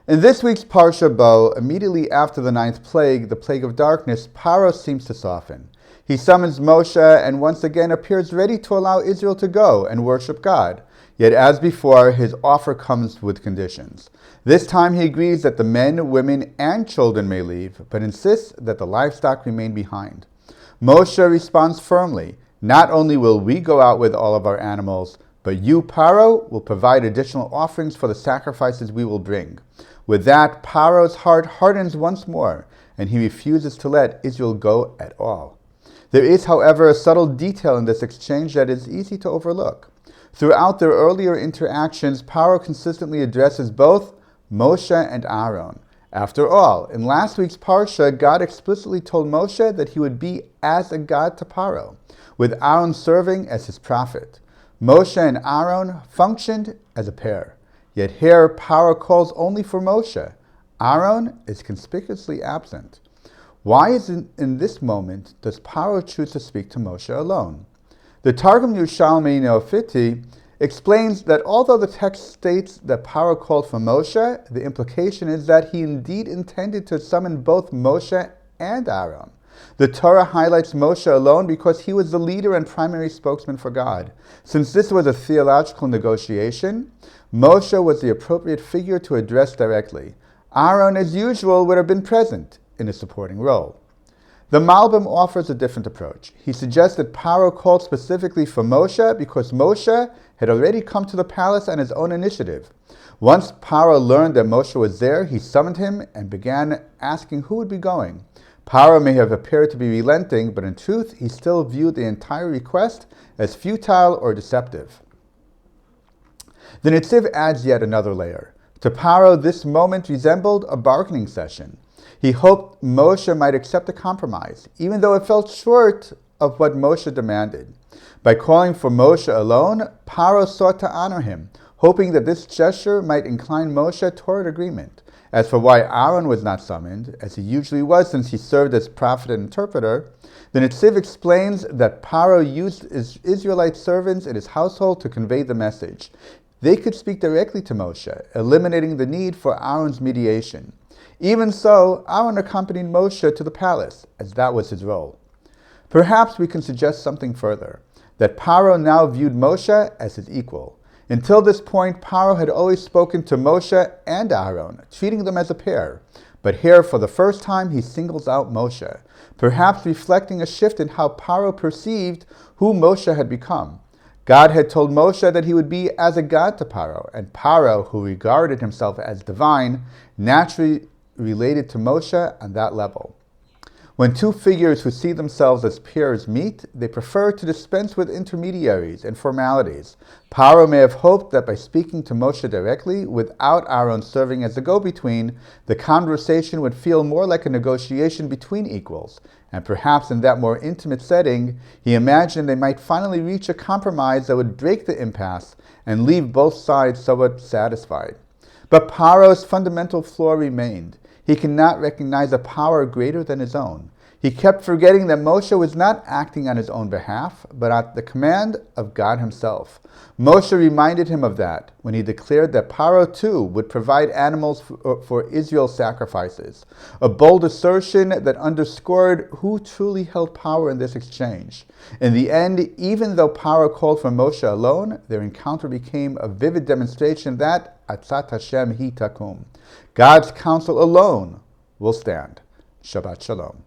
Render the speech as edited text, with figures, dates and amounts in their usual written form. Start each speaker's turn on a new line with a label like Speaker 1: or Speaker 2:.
Speaker 1: In this week's Parsha Bo, immediately after the ninth plague, the plague of darkness, Paro seems to soften. He summons Moshe and once again appears ready to allow Israel to go and worship God. Yet as before, his offer comes with conditions. This time he agrees that the men, women, and children may leave, but insists that the livestock remain behind. Moshe responds firmly, "Not only will we go out with all of our animals, but you, Paro, will provide additional offerings for the sacrifices we will bring." With that, Paro's heart hardens once more, and he refuses to let Israel go at all. There is, however, a subtle detail in this exchange that is easy to overlook. Throughout their earlier interactions, Paro consistently addresses both Moshe and Aaron. After all, in last week's Parsha, God explicitly told Moshe that he would be as a god to Paro, with Aaron serving as his prophet. Moshe and Aaron functioned as a pair. Yet here, Paro calls only for Moshe. Aaron is conspicuously absent. Why is it in this moment does Paro choose to speak to Moshe alone? The Targum Yerushalmi Neofiti explains that although the text states that Paro called for Moshe, the implication is that he indeed intended to summon both Moshe and Aaron. The Torah highlights Moshe alone because he was the leader and primary spokesman for God. Since this was a theological negotiation, Moshe was the appropriate figure to address directly. Aaron, as usual, would have been present in a supporting role. The Malbim offers a different approach. He suggests that Paro called specifically for Moshe because Moshe had already come to the palace on his own initiative. Once Paro learned that Moshe was there, he summoned him and began asking who would be going. Paro may have appeared to be relenting, but in truth, he still viewed the entire request as futile or deceptive. The Netziv adds yet another layer. To Paro, this moment resembled a bargaining session. He hoped Moshe might accept a compromise, even though it fell short of what Moshe demanded. By calling for Moshe alone, Paro sought to honor him, hoping that this gesture might incline Moshe toward agreement. As for why Aaron was not summoned, as he usually was since he served as prophet and interpreter, the Netziv explains that Paro used his Israelite servants in his household to convey the message. They could speak directly to Moshe, eliminating the need for Aaron's mediation. Even so, Aaron accompanied Moshe to the palace, as that was his role. Perhaps we can suggest something further, that Paro now viewed Moshe as his equal. Until this point, Paro had always spoken to Moshe and Aaron, treating them as a pair. But here, for the first time, he singles out Moshe, perhaps reflecting a shift in how Paro perceived who Moshe had become. God had told Moshe that he would be as a god to Paro, and Paro, who regarded himself as divine, naturally related to Moshe on that level. When two figures who see themselves as peers meet, they prefer to dispense with intermediaries and formalities. Paro may have hoped that by speaking to Moshe directly, without Aaron serving as the go-between, the conversation would feel more like a negotiation between equals. And perhaps in that more intimate setting, he imagined they might finally reach a compromise that would break the impasse and leave both sides somewhat satisfied. But Paro's fundamental flaw remained. He cannot recognize a power greater than his own. He kept forgetting that Moshe was not acting on his own behalf, but at the command of God himself. Moshe reminded him of that when he declared that Paro too would provide animals for Israel's sacrifices, a bold assertion that underscored who truly held power in this exchange. In the end, even though Paro called for Moshe alone, their encounter became a vivid demonstration that Atzat Hashem hi takum. God's counsel alone will stand. Shabbat Shalom.